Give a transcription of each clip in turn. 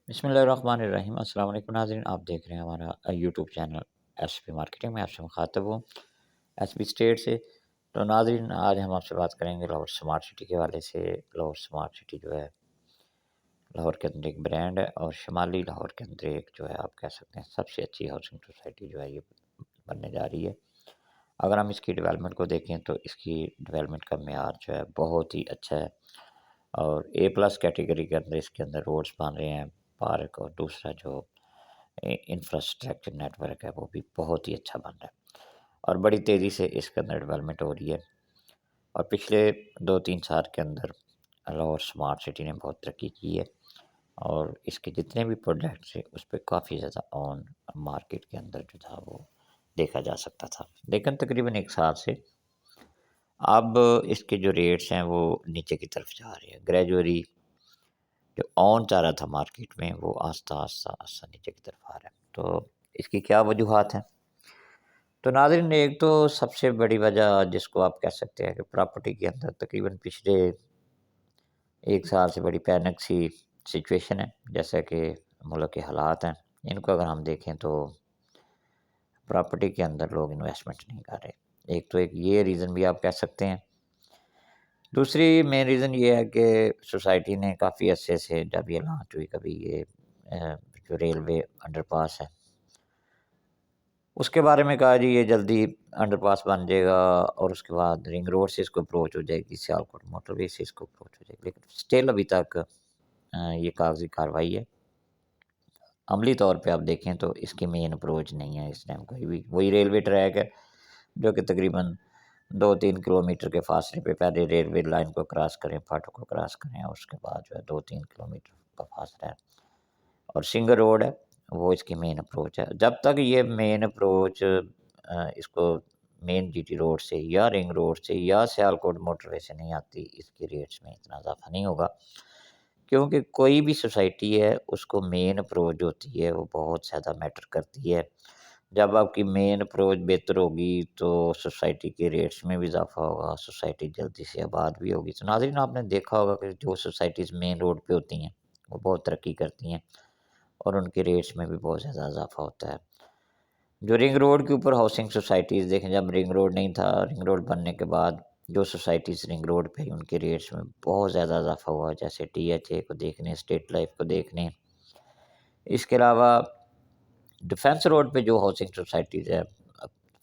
بسم اللہ الرحمن الرحیم۔ السلام علیکم ناظرین، آپ دیکھ رہے ہیں ہمارا YouTube channel S P marketing میں آپ سے مخاطب ہوں ایس پی اسٹیٹ سے۔ تو ناظرین، آج ہم آپ سے بات کریں گے لاہور سمارٹ سٹی کے حوالے سے۔ لاہور سمارٹ سٹی جو ہے لاہور کے اندر ایک برانڈ ہے، اور شمالی لاہور کے اندر ایک جو ہے آپ کہہ سکتے ہیں سب سے اچھی ہاؤسنگ سوسائٹی جو ہے یہ بننے جا رہی ہے۔ اگر ہم اس کی ڈیولپمنٹ کو دیکھیں تو اس کی ڈیولپمنٹ کا معیار جو ہے بہت ہی اچھا ہے، اور اے پلس کیٹیگری کے اندر اس کے اندر روڈز بن رہے ہیں، پارک، اور دوسرا جو انفراسٹرکچر نیٹ ورک ہے وہ بھی بہت ہی اچھا بن رہا ہے، اور بڑی تیزی سے اس کے اندر ڈیولپمنٹ ہو رہی ہے۔ اور پچھلے 2-3 سال کے اندر لاہور سمارٹ سٹی نے بہت ترقی کی ہے، اور اس کے جتنے بھی پروڈکٹس ہیں اس پہ کافی زیادہ آن مارکیٹ کے اندر جو تھا وہ دیکھا جا سکتا تھا، لیکن تقریباً 1 سال سے اب اس کے جو ریٹس ہیں وہ نیچے کی طرف جا رہے ہیں۔ گریجولی جو آن جا رہا تھا مارکیٹ میں وہ آہستہ آہستہ نیچے کی طرف آ رہا ہے۔ تو اس کی کیا وجوہات ہیں؟ تو ناظرین، ایک تو سب سے بڑی وجہ جس کو آپ کہہ سکتے ہیں کہ پراپرٹی کے اندر تقریباً پچھلے 1 سال سے بڑی پینک سی سچویشن ہے، جیسا کہ ملک کے حالات ہیں، ان کو اگر ہم دیکھیں تو پراپرٹی کے اندر لوگ انویسٹمنٹ نہیں کر رہے۔ ایک یہ ریزن بھی آپ کہہ سکتے ہیں۔ دوسری مین ریزن یہ ہے کہ سوسائٹی نے کافی عرصے سے جب یہ لانچ ہوئی، کبھی یہ جو ریلوے انڈر پاس ہے اس کے بارے میں کہا جی یہ جلدی انڈر پاس بن جائے گا، اور اس کے بعد رنگ روڈ سے اس کو اپروچ ہو جائے گی، سیالکوٹ موٹر وے سے اس کو اپروچ ہو جائے گی، لیکن اسٹل ابھی تک یہ کاغذی کارروائی ہے۔ عملی طور پہ آپ دیکھیں تو اس کی مین اپروچ نہیں ہے اس ٹائم کوئی بھی۔ وہی ریلوے ٹریک ہے جو کہ تقریباً 2-3 کلومیٹر کے فاصلے پہ پہلے ریلوے لائن کو کراس کریں، پھاٹک کو کراس کریں، اور اس کے بعد جو ہے 2-3 کلومیٹر کا فاصلہ ہے، اور سنگل روڈ ہے، وہ اس کی مین اپروچ ہے۔ جب تک یہ مین اپروچ اس کو مین جی ٹی روڈ سے یا رنگ روڈ سے یا سیالکوٹ موٹر وے سے نہیں آتی، اس کے ریٹس میں اتنا اضافہ نہیں ہوگا، کیونکہ کوئی بھی سوسائٹی ہے اس کو مین اپروچ جو ہوتی ہے وہ بہت زیادہ میٹر کرتی ہے۔ جب آپ کی مین اپروچ بہتر ہوگی تو سوسائٹی کے ریٹس میں بھی اضافہ ہوگا، سوسائٹی جلدی سے آباد بھی ہوگی۔ تو ناظرین، آپ نے دیکھا ہوگا کہ جو سوسائٹیز مین روڈ پہ ہوتی ہیں وہ بہت ترقی کرتی ہیں، اور ان کے ریٹس میں بھی بہت زیادہ اضافہ ہوتا ہے۔ جو رنگ روڈ کے اوپر ہاؤسنگ سوسائٹیز دیکھیں، جب رنگ روڈ نہیں تھا، رنگ روڈ بننے کے بعد جو سوسائٹیز رنگ روڈ پہ ان کے ریٹس میں بہت زیادہ اضافہ ہوا، جیسے ٹی ایچ اے کو دیکھنے، اسٹیٹ لائف کو دیکھنے۔ اس کے علاوہ ڈیفینس روڈ پہ جو ہاؤسنگ سوسائٹیز ہے،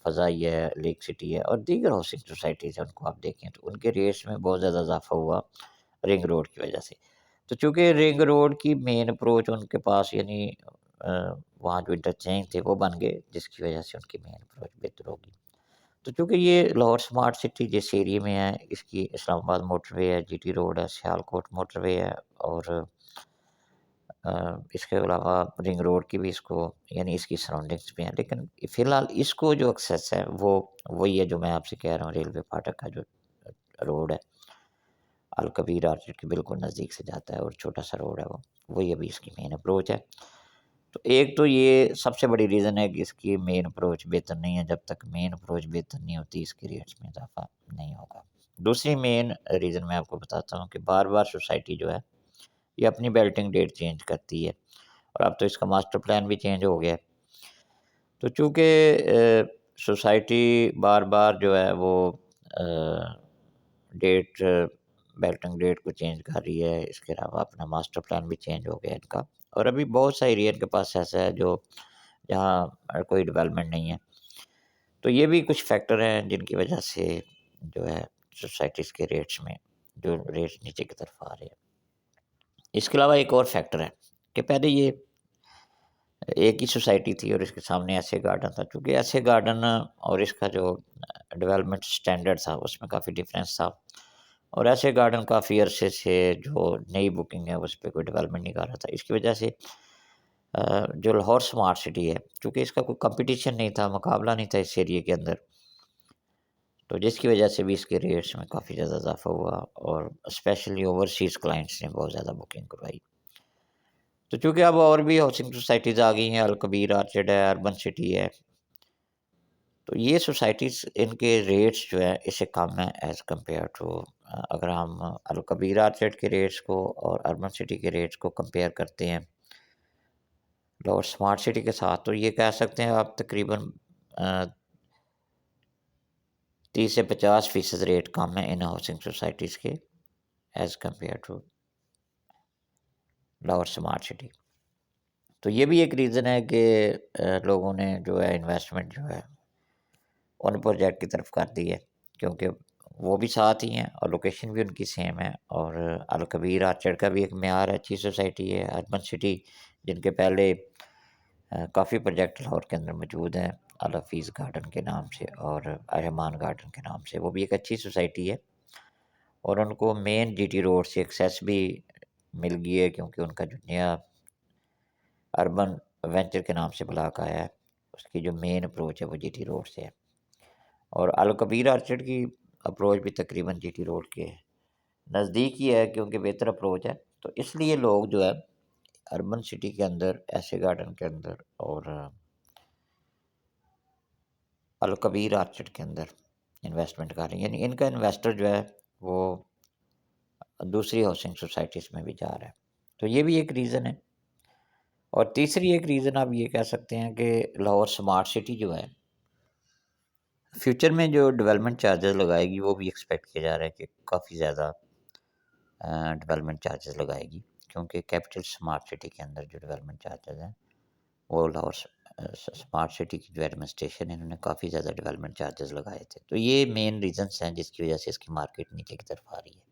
فضائی ہے، لیک سٹی ہے، اور دیگر ہاؤسنگ سوسائٹیز ہیں، ان کو آپ دیکھیں تو ان کے ریٹس میں بہت زیادہ اضافہ ہوا رنگ روڈ کی وجہ سے۔ تو چونکہ رنگ روڈ کی مین اپروچ ان کے پاس، یعنی وہاں جو انٹرچینج تھے وہ بن گئے، جس کی وجہ سے ان کی مین اپروچ بہتر ہوگی۔ تو چونکہ یہ لاہور سمارٹ سٹی جس ایریے میں ہے، اس کی اسلام آباد موٹر وے ہے، جی ٹی روڈ ہے، سیالکوٹ موٹر وے ہے، اور اس کے علاوہ رنگ روڈ کی بھی اس کو، یعنی اس کی سراؤنڈنگس بھی ہیں، لیکن فی الحال اس کو جو ایکسیس ہے وہ وہی ہے جو میں آپ سے کہہ رہا ہوں، ریلوے فاٹک کا جو روڈ ہے، الکبیر آرچڈ کے بالکل نزدیک سے جاتا ہے، اور چھوٹا سا روڈ ہے وہ، وہی ابھی اس کی مین اپروچ ہے۔ تو ایک تو یہ سب سے بڑی ریزن ہے کہ اس کی مین اپروچ بہتر نہیں ہے۔ جب تک مین اپروچ بہتر نہیں ہوتی اس کے ریٹس میں اضافہ نہیں ہوگا۔ دوسری مین ریزن میں آپ کو بتاتا ہوں کہ بار بار سوسائٹی جو ہے یہ اپنی بیلٹنگ ڈیٹ چینج کرتی ہے، اور اب تو اس کا ماسٹر پلان بھی چینج ہو گیا ہے۔ تو چونکہ سوسائٹی بار بار جو ہے وہ ڈیٹ، بیلٹنگ ڈیٹ کو چینج کر رہی ہے، اس کے علاوہ اپنا ماسٹر پلان بھی چینج ہو گیا ان کا، اور ابھی بہت سا ایریا ان کے پاس ایسا ہے جو جہاں کوئی ڈیولپمنٹ نہیں ہے۔ تو یہ بھی کچھ فیکٹر ہیں جن کی وجہ سے جو ہے سوسائٹیز کے ریٹس میں جو ریٹس نیچے کی طرف آ رہے ہیں۔ اس کے علاوہ ایک اور فیکٹر ہے کہ پہلے یہ ایک ہی سوسائٹی تھی اور اس کے سامنے ایسے گارڈن تھا، چونکہ ایسے گارڈن اور اس کا جو ڈیولپمنٹ سٹینڈرڈ تھا اس میں کافی ڈفرینس تھا، اور ایسے گارڈن کافی عرصے سے جو نئی بکنگ ہے اس پہ کوئی ڈیولپمنٹ نہیں کر رہا تھا۔ اس کی وجہ سے جو لاہور سمارٹ سٹی ہے، چونکہ اس کا کوئی کمپٹیشن نہیں تھا، مقابلہ نہیں تھا اس ایریے کے اندر، تو جس کی وجہ سے بھی اس کے ریٹس میں کافی زیادہ اضافہ ہوا، اور اسپیشلی اوورسیز کلائنٹس نے بہت زیادہ بکنگ کروائی۔ تو چونکہ اب اور بھی ہاؤسنگ سوسائٹیز آ گئی ہیں، الکبیر آرچڈ ہے، اربن سٹی ہے، تو یہ سوسائٹیز ان کے ریٹس جو ہے اس سے کم ہیں ایز کمپیئر ٹو، اگر ہم الکبیر آرچڈ کے ریٹس کو اور اربن سٹی کے ریٹس کو کمپیئر کرتے ہیں لاہور اسمارٹ سٹی کے ساتھ تو یہ کہہ سکتے ہیں آپ تقریباً 30 سے 50% ریٹ کم ہے ان ہاؤسنگ سوسائٹیز کے as compared to Lahore smart city. تو یہ بھی ایک ریزن ہے کہ لوگوں نے جو ہے انویسٹمنٹ جو ہے ان پروجیکٹ کی طرف کر دی ہے، کیونکہ وہ بھی ساتھ ہی ہیں اور لوکیشن بھی ان کی سیم ہے. اور الکبیر آرچڈ کا بھی ایک معیار اچھی سوسائٹی ہے، اربن سٹی جن کے پہلے کافی پروجیکٹ لاہور کے اندر موجود ہیں، الحفیظ گارڈن کے نام سے اور رحمان گارڈن کے نام سے، وہ بھی ایک اچھی سوسائٹی ہے. اور ان کو مین جی ٹی روڈ سے ایکسیس بھی مل گئی ہے، کیونکہ ان کا جو نیا اربن وینچر کے نام سے بلاک آیا ہے اس کی جو مین اپروچ ہے وہ جی ٹی روڈ سے ہے. اور الکبیر آرچڈ کی اپروچ بھی تقریباً جی ٹی روڈ کے نزدیک ہی ہے، کیونکہ بہتر اپروچ ہے. تو اس لیے لوگ جو ہے اربن سٹی کے اندر، ایسے گارڈن کے اندر اور الکبیر آرچڈ کے اندر انویسٹمنٹ کر رہے ہیں، یعنی ان کا انویسٹر جو ہے وہ دوسری ہاؤسنگ سوسائٹیز میں بھی جا رہا ہے. تو یہ بھی ایک ریزن ہے. اور تیسری ایک ریزن آپ یہ کہہ سکتے ہیں کہ لاہور اسمارٹ سٹی جو ہے فیوچر میں جو ڈیولپمنٹ چارجز لگائے گی وہ بھی ایکسپیکٹ کیا جا رہا ہے کہ کافی زیادہ ڈیولپمنٹ چارجز لگائے گی، کیونکہ کیپٹل اسمارٹ سٹی کے اندر جو ڈیولپمنٹ چارجز ہیں وہ لاہور اسمارٹ سٹی کی جو ایڈمنسٹریشن ہے انہوں نے کافی زیادہ ڈیولپمنٹ چارجز لگائے تھے. تو یہ مین ریزنس ہیں جس کی وجہ سے اس کی مارکیٹ نیچے کی طرف آ رہی ہے.